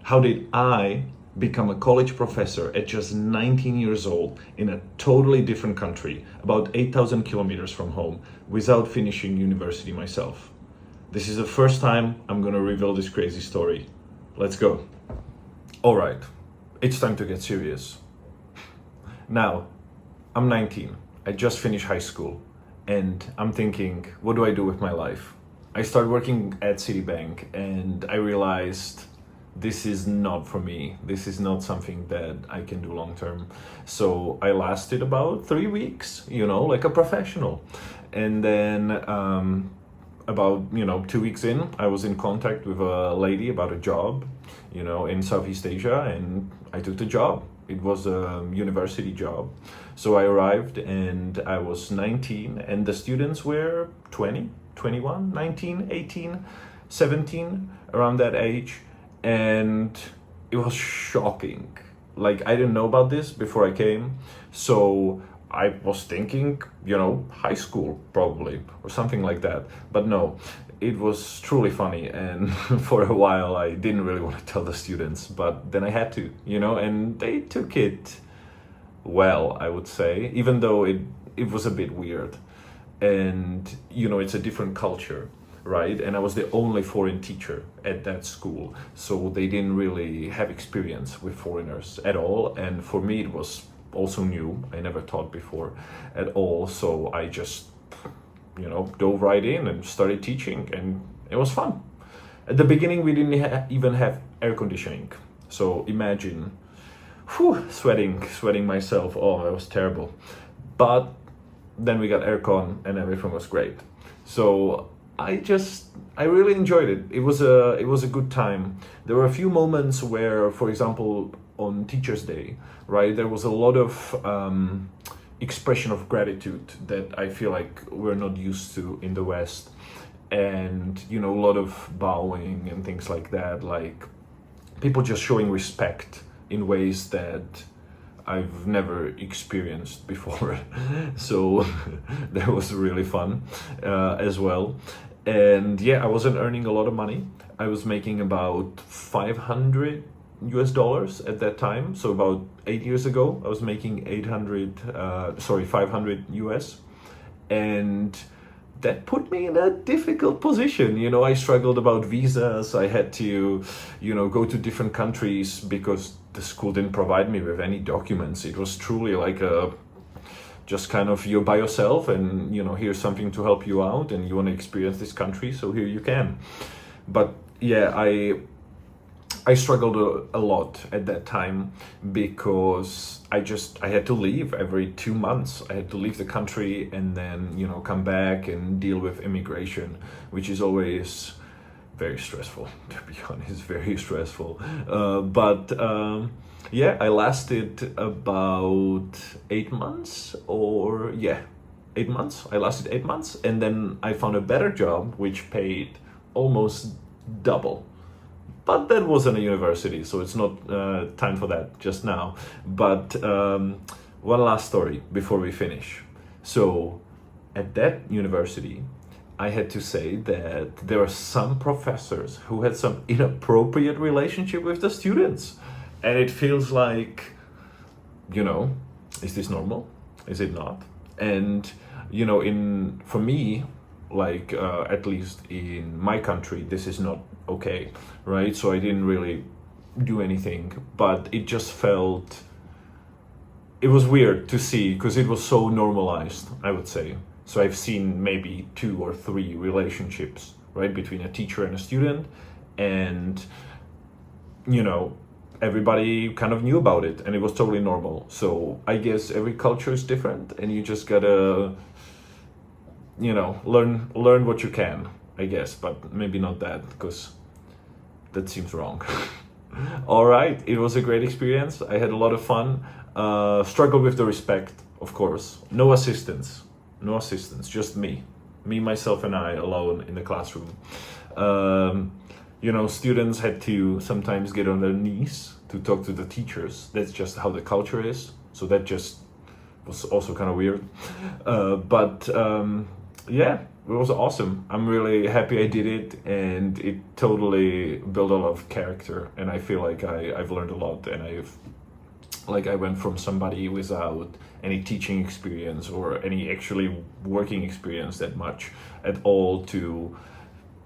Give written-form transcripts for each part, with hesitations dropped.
How did I become a college professor at just 19 years old in a totally different country, about 8,000 kilometers from home, without finishing university myself? This is the first time I'm gonna reveal this crazy story. Let's go. All right, it's time to get serious. Now, I'm 19. I just finished high school and I'm thinking, what do I do with my life? I started working at Citibank and I realized this is not for me. This is not something that I can do long term. So I lasted about 3 weeks, like a professional. And then about 2 weeks in, I was in contact with a lady about a job, in Southeast Asia, and I took the job. It was a university job. So I arrived and I was 19 and the students were 20, 21, 19, 18, 17, around that age. And it was shocking. Like, I didn't know about this before I came. So I was thinking, high school probably, or something like that. But no, it was truly funny. And for a while, I didn't really want to tell the students, but then I had to, and they took it well, I would say, even though it was a bit weird. And, it's a different culture, right? And I was the only foreign teacher at that school. So they didn't really have experience with foreigners at all. And for me, it was also new. I never taught before at all. So I just, dove right in and started teaching, and it was fun. At the beginning, we didn't even have air conditioning. So imagine, sweating myself. Oh, it was terrible. But then we got aircon and everything was great. So I really enjoyed it. It was a good time. There were a few moments where, for example, on Teachers' Day, right, there was a lot of expression of gratitude that I feel like we're not used to in the West, and a lot of bowing and things like that, like people just showing respect in ways that I've never experienced before. So that was really fun as well. And yeah, I wasn't earning a lot of money. I was making about $500 at that time. So about 8 years ago, I was making 500 US. And that put me in a difficult position. I struggled about visas. I had to, go to different countries because the school didn't provide me with any documents. It was truly like just kind of, you're by yourself and, here's something to help you out and you want to experience this country, so here you can. But yeah, I struggled a lot at that time because I had to leave every 2 months. I had to leave the country and then, come back and deal with immigration, which is always very stressful, to be honest, very stressful. Yeah, I lasted about 8 months, 8 months. I lasted 8 months, and then I found a better job, which paid almost double. But that wasn't a university, so it's not time for that just now. But one last story before we finish. So at that university, I had to say that there are some professors who had some inappropriate relationship with the students. And it feels like, is this normal? Is it not? And, for me, like, at least in my country, this is not okay, right? So I didn't really do anything, but it just felt, it was weird to see because it was so normalized, I would say. So I've seen maybe 2 or 3 relationships, right, between a teacher and a student, and, everybody kind of knew about it and it was totally normal. So I guess every culture is different and you just gotta, learn what you can, I guess, but maybe not that, because that seems wrong. All right, it was a great experience. I had a lot of fun. Struggled with the respect, of course. No assistants, just me, myself, and I alone in the classroom. Students had to sometimes get on their knees to talk to the teachers. That's just how the culture is. So that just was also kind of weird. Yeah, it was awesome. I'm really happy I did it, and it totally built a lot of character, and I feel like I've learned a lot, and I went from somebody without any teaching experience or any actually working experience that much at all to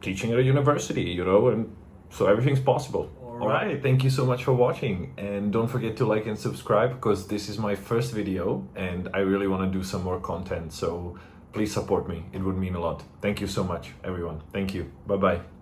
teaching at a university, and so everything's possible. All right, thank you so much for watching, and don't forget to like and subscribe, because this is my first video and I really want to do some more content, so please support me. It would mean a lot. Thank you so much, everyone. Thank you. Bye bye.